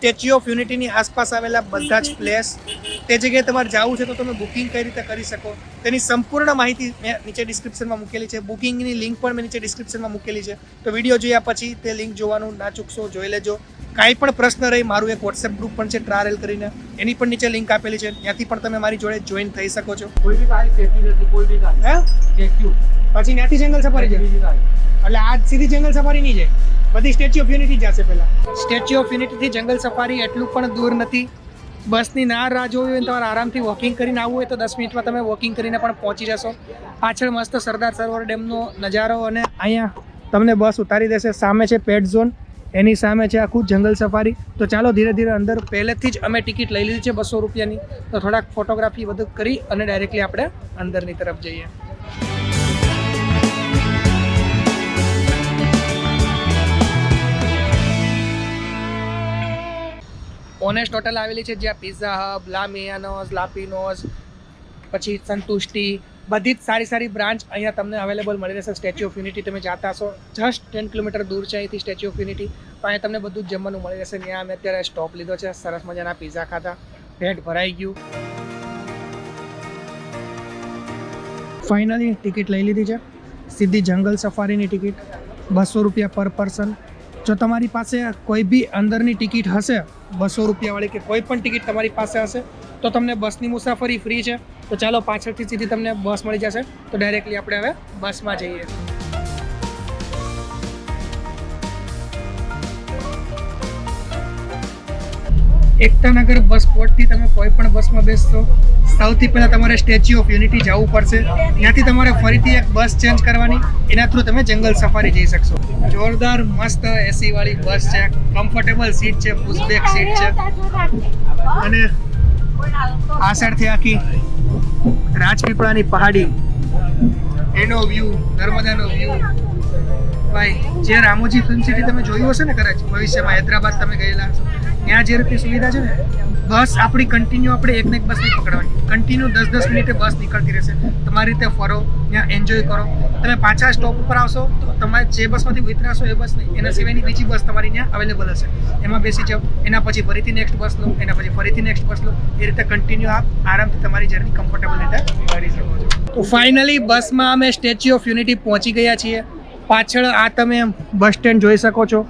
Statue of યુનિટીની આસપાસ આવેલા બધા જ પ્લેસ, તે જગ્યાએ તમારે જવું છે તો તમે બુકિંગ કઈ રીતે કરી શકો તેની સંપૂર્ણ માહિતી મેં નીચે ડિસ્ક્રિપ્શનમાં મૂકેલી છે. બુકિંગની લિંક પણ મેં નીચે ડિસ્ક્રિપ્શનમાં મૂકેલી છે. તો વિડીયો જોયા પછી તે લિંક જોવાનું ના ચૂકશો, જોઈ લેજો. કાંઈ પણ પ્રશ્ન રહી, મારું એક વોટ્સએપ ગ્રુપ પણ છે ટ્રાવેલ કરીને, એની પણ નીચે લિંક આપેલી છે. ત્યાંથી પણ તમે મારી જોડે જોઈન થઈ શકો છો. કોઈ બી ગાડી સેફટી નથી, કોઈ બી ગાડી હે સ્ટેચ્યુ પછી ત્યાંથી જંગલ સફારી છે, બીજી ગાડી એટલે આ સીધી જંગલ સફારી નહીં જાય, બધી સ્ટેચ્યુ ઓફ યુનિટી જશે. પહેલા સ્ટેચ્યુ ઓફ યુનિટીથી જંગલ સફારી એટલું પણ દૂર નથી. બસની ના રાહ જોવી હોય તમારે આરામથી વોકિંગ કરીને આવવું હોય તો 10 મિનિટમાં તમે વોકિંગ કરીને પણ પહોંચી જશો. પાછળ મસ્ત સરદાર સરોવર ડેમનો નજારો, અને અહીંયા તમને બસ ઉતારી દેશે. સામે છે પેટ ઝોન, એની સામે છે આખું જંગલ સફારી. તો ચાલો ધીરે ધીરે અંદર. પહેલેથી જ અમે ટિકિટ લઈ લીધી છે 200 રૂપિયાની, તો થોડાક ફોટોગ્રાફી બધું કરી અને ડાયરેક્ટલી આપણે અંદરની તરફ જઈએ. ઓનેસ્ટ હોટલ આવેલી છે જ્યાં પિઝા હબ, લા મિયાનોઝ, લાપિનોઝ, પછી સંતુષ્ટિ, બધી જ સારી સારી બ્રાન્ચ અહીંયા તમને અવેલેબલ મળી રહેશે. સ્ટેચ્યુ ઓફ યુનિટી તમે જાતા હશો, જસ્ટ 10 કિલોમીટર દૂર છે અહીંથી સ્ટેચ્યુ ઓફ યુનિટી. તો અહીંયા તમને બધું જ જમવાનું મળી રહેશે. ત્યાં અમે અત્યારે સ્ટોપ લીધો છે, સરસ મજાના પિઝા ખાધા, પેટ ભરાઈ ગયું. ફાઇનલી ટિકિટ લઈ લીધી છે, સીધી જંગલ સફારીની ટિકિટ 200 રૂપિયા પર પર્સન. જો તમારી પાસે કોઈ બી અંદરની ટિકિટ હશે 200 રૂપિયાવાળી, કે કોઈ પણ ટિકિટ તમારી પાસે હશે તો તમને બસની મુસાફરી ફ્રી છે. તો ચાલો પાછળથી સીધી તમને બસ મળી જશે. તો ડાયરેક્ટલી આપણે હવે બસમાં જઈએ. એકતાનગર બસ પોર્ટથી તમે કોઈ પણ બસમાં બેસશો, સૌથી પહેલાં તમારે સ્ટેચ્યુ ઓફ યુનિટી જવું પડશે. ત્યાંથી તમારે ફરીથી એક બસ ચેન્જ કરવાની, એના થ્રુ તમે જંગલ સફારી જઈ શકશો. જોરદાર મસ્ત એસી વાળી બસ છે, કમ્ફર્ટેબલ સીટ છે, પુશબેક સીટ છે, અને આ સાઈડથી આખી રાજપીપળાની પહાડી, એનો વ્યૂ, નર્મદાનો વ્યૂ. ભાઈ જે રામોજી ફિલ્મ સિટી તમે જોયું હશે ને કદાચ ભવિષ્યમાં, હૈદરાબાદ તમે ગયેલા હશો, ત્યાં જે રીતે સુવિધા છે ને, બસ આપણી કન્ટિન્યુ આપણે એક ને એક બસ નહીં પકડવાની, કન્ટિન્યુ 10-10 મિનિટે બસ નીકળતી રહેશે. તમારી રીતે ફરો, ત્યાં એન્જોય કરો. તમે પાછા સ્ટોપ ઉપર આવશો તો તમારે જે બસમાંથી ઉતરાશો એ બસ નહીં, એના સિવાયની બીજી બસ તમારી ત્યાં અવેલેબલ હશે, એમાં બેસી જાઓ. એના પછી ફરીથી નેક્સ્ટ બસ લો, એના પછી ફરીથી નેક્સ્ટ બસ લો. એ રીતે કન્ટિન્યુ આપ આરામથી તમારી જર્ની કમ્ફર્ટેબલ રીતે કરી શકો છો. તો ફાઇનલી બસમાં અમે સ્ટેચ્યુ ઓફ યુનિટી પહોંચી ગયા છીએ. પાછળ આ તમે બસ સ્ટેન્ડ જોઈ શકો છો.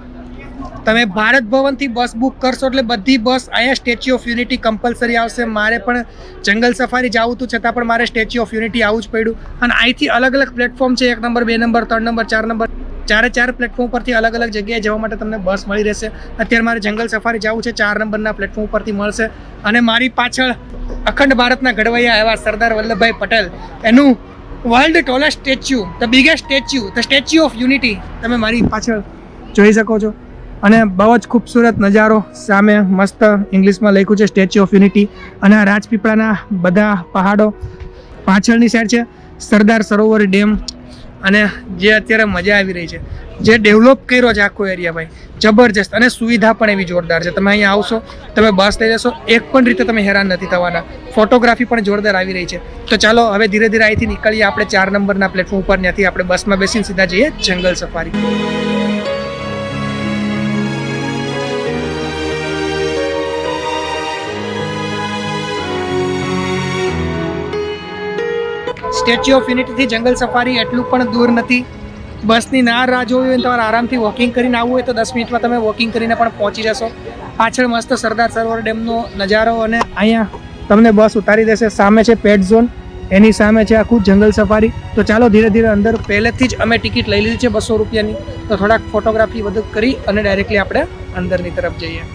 તમે ભારત ભવનથી બસ બુક કરશો એટલે બધી બસ અહીંયા સ્ટેચ્યુ ઓફ યુનિટી કમ્પલસરી આવશે. મારે પણ જંગલ સફારી જવું હતું, છતાં પણ મારે સ્ટેચ્યુ ઓફ યુનિટી આવવું જ પડ્યું. અને અહીંથી અલગ અલગ પ્લેટફોર્મ છે, 1 નંબર, 2 નંબર, 3 નંબર, 4 નંબર, ચારે પ્લેટફોર્મ પરથી અલગ અલગ જગ્યાએ જવા માટે તમને બસ મળી રહેશે. અત્યારે મારે જંગલ સફારી જવું છે, 4 નંબરના પ્લેટફોર્મ પરથી મળશે. અને મારી પાછળ અખંડ ભારતના ઘડવૈયા એવા સરદાર વલ્લભભાઈ પટેલ, એનું world tallest statue, the biggest statue, the statue of unity તમે મારી પાછળ જોઈ શકો છો. અને બહુ જ ખૂબસૂરત નજારો. સામે મસ્ત ઇંગ્લિશમાં લખ્યું છે સ્ટેચ્યુ ઓફ યુનિટી, અને આ રાજપીપળાના બધા પહાડો. પાછળની સાઈડ છે સરદાર સરોવર ડેમ, અને જે અત્યારે મજા આવી રહી છે, જે ડેવલપ કર્યો છે આખો એરિયા, ભાઈ જબરજસ્ત. અને સુવિધા પણ એવી જોરદાર છે. તમે અહીંયા આવશો, તમે બસ લઈ લેશો, એક પણ રીતે તમે હેરાન નથી થવાના. ફોટોગ્રાફી પણ જોરદાર આવી રહી છે. તો ચાલો હવે ધીરે ધીરે અહીંથી નીકળીએ આપણે 4 નંબરના પ્લેટફોર્મ ઉપર. ત્યાંથી આપણે બસમાં બેસીને સીધા જઈએ જંગલ સફારી. સ્ટેચ્યુ ઓફ યુનિટીથી જંગલ સફારી એટલું પણ દૂર નથી. બસની ના રાહ જોવી હોય તમારે આરામથી વોકિંગ કરીને આવવું હોય તો 10 મિનિટમાં તમે વોકિંગ કરીને પણ પહોંચી જશો. પાછળ મસ્ત સરદાર સરોવર ડેમનો નજારો, અને અહીંયા તમને બસ ઉતારી દેશે. સામે છે પેટ ઝોન, એની સામે છે આખું જંગલ સફારી. તો ચાલો ધીરે ધીરે અંદર. પહેલેથી જ અમે ટિકિટ લઈ લીધી છે 200 રૂપિયાની, તો થોડાક ફોટોગ્રાફી બધું કરી અને ડાયરેક્ટલી આપણે અંદરની તરફ જઈએ.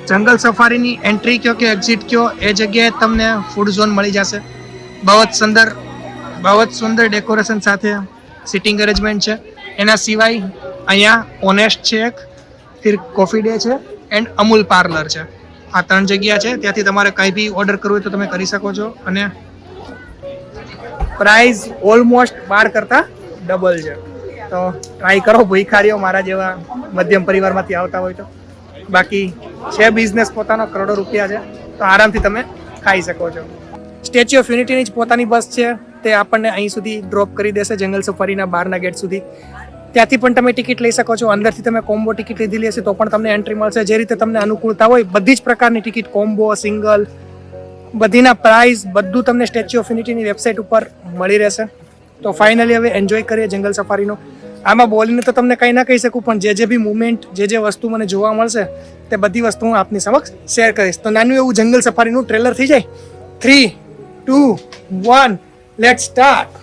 જંગલ સફારીની એન્ટ્રી કયો કે એક્ઝિટ કયો, એ જગ્યાએ તમને ફૂડ ઝોન મળી જશે. બહુ જ સુંદર ડેકોરેશન સાથે સિટિંગ અરેન્જમેન્ટ છે. એના સિવાય અહીંયા ઓનેસ્ટ છે, એક ફિર કોફી ડે છે, એન્ડ અમૂલ પાર્લર છે. આ 3 જગ્યા છે. ત્યાંથી તમારે કંઈ બી ઓર્ડર કરવું હોય તો તમે કરી શકો છો. અને પ્રાઇસ ઓલમોસ્ટ 12 કરતાં ડબલ છે. તો ટ્રાય કરો, ભૂખારીઓ મારા જેવા મધ્યમ પરિવારમાંથી આવતા હોય તો. બાકી છે બિઝનેસ પોતાનો, કરોડો રૂપિયા છે, તો આરામથી તમે ખાઈ શકો છો. સ્ટેચ્યુ ઓફ યુનિટીની જ પોતાની બસ છે, તે આપણને અહીં સુધી ડ્રોપ કરી દેશે જંગલ સફારીના બહારના ગેટ સુધી. ત્યાંથી પણ તમે ટિકિટ લઈ શકો છો. અંદરથી તમે કોમ્બો ટિકિટ લીધેલી હશે તો પણ તમને એન્ટ્રી મળશે. જે રીતે તમને અનુકૂળતા હોય બધી જ પ્રકારની ટિકિટ, કોમ્બો, સિંગલ, બધીના પ્રાઇસ બધું તમને સ્ટેચ્યુ ઓફ યુનિટીની વેબસાઇટ ઉપર મળી રહેશે. તો ફાઇનલી હવે એન્જોય કરીએ જંગલ સફારીનો. આમાં બોલીને તો તમને કંઈ ના કહી શકું, પણ જે બી મુવમેન્ટ, જે વસ્તુ મને જોવા મળશે તે બધી વસ્તુ હું આપની સમક્ષ શેર કરીશ. તો નાનું એવું જંગલ સફારીનું ટ્રેલર થઈ જાય. 3, 2, 1, લેટ્સ સ્ટાર્ટ.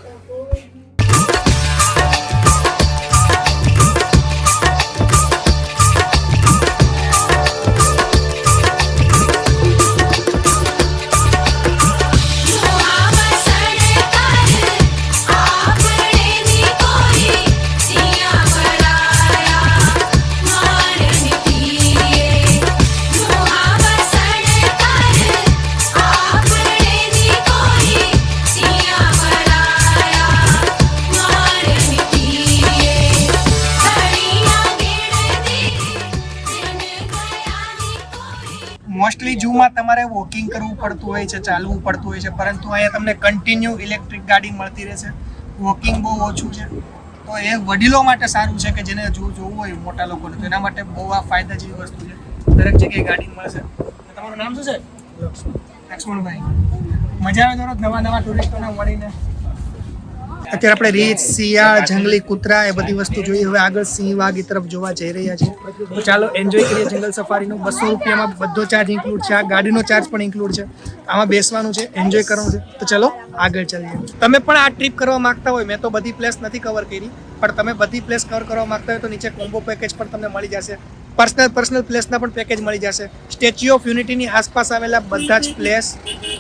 મોસ્ટલી ઝૂમાં તમારે વોકિંગ કરવું પડતું હોય છે, ચાલવું પડતું હોય છે, પરંતુ અહીંયા તમને કન્ટિન્યુ ઇલેક્ટ્રિક ગાડી મળતી રહેશે. વોકિંગ બહુ ઓછું છે, તો એ વડીલો માટે સારું છે કે જેને જોવું હોય મોટા લોકોને, તો એના માટે બહુ આ ફાયદા જેવી વસ્તુ છે. દરેક જગ્યાએ ગાડી મળશે. તમારું નામ શું છે? લક્ષ્મણભાઈ. મજા આવે દરરોજ નવા ટુરિસ્ટોને મળીને. અત્યારે આપણે રીંછ, શિયાળ, જંગલી કૂતરા એ બધી વસ્તુ જોઈએ. હવે આગળ સિંહ, વાઘ એ તરફ જોવા જઈ રહ્યા છીએ. તો ચાલો એન્જોય કરીએ જંગલ સફારીનો. 200 રૂપિયામાં બધો ચાર્જ ઇન્ક્લુડ છે. આ ગાડીનો ચાર્જ પણ ઇન્ક્લુડ છે. આમાં બેસવાનું છે, એન્જોય કરવાનું છે. તો ચલો આગળ ચાલીએ. તમે પણ આ ટ્રીપ કરવા માંગતા હોય, મેં તો બધી પ્લેસ નથી કવર કરી, પણ તમે બધી પ્લેસ કવર કરવા માંગતા હોય તો નીચે કોમ્બો પેકેજ પણ તમને મળી જશે. પર્સનલ પ્લેસના પણ પેકેજ મળી જશે. સ્ટેચ્યુ ઓફ યુનિટીની આસપાસ આવેલા બધા જ પ્લેસ,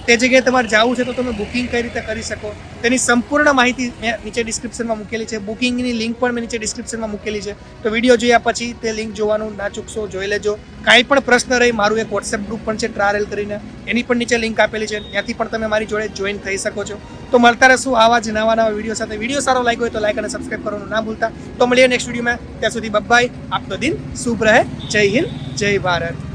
તે જગ્યાએ તમારે જવું છે તો તમે બુકિંગ કઈ રીતે કરી શકો તેની સંપૂર્ણ માહિતી મેં નીચે ડિસ્ક્રિપ્શનમાં મૂકેલી છે. બુકિંગની લિંક પણ મેં નીચે ડિસ્ક્રિપ્શનમાં મૂકેલી છે. તો વિડીયો જોયા પછી તે લિંક જોવાનું ના ચૂકશો, જોઈ લેજો. કાંઈ પણ પ્રશ્ન રહી, મારું એક વોટ્સએપ ગ્રુપ પણ છે ટ્રાવેલ કરીને, એની પણ નીચે લિંક આપેલી છે. ત્યાંથી પણ તમે મારી જોડે જોઈન થઈ શકો છો. તો મળતા રહેશું આવા જ નવા વિડીયો સાથે. વિડીયો સારો લાગ્યો હોય તો લાઈક અને સબસ્ક્રાઈબ કરવાનું ના ભૂલતા. તો મળીએ નેક્સ્ટ વિડીયોમાં. ત્યાં સુધી બાય. આપનો દિન શુભ રહે. જય હિન્દ, જય ભારત.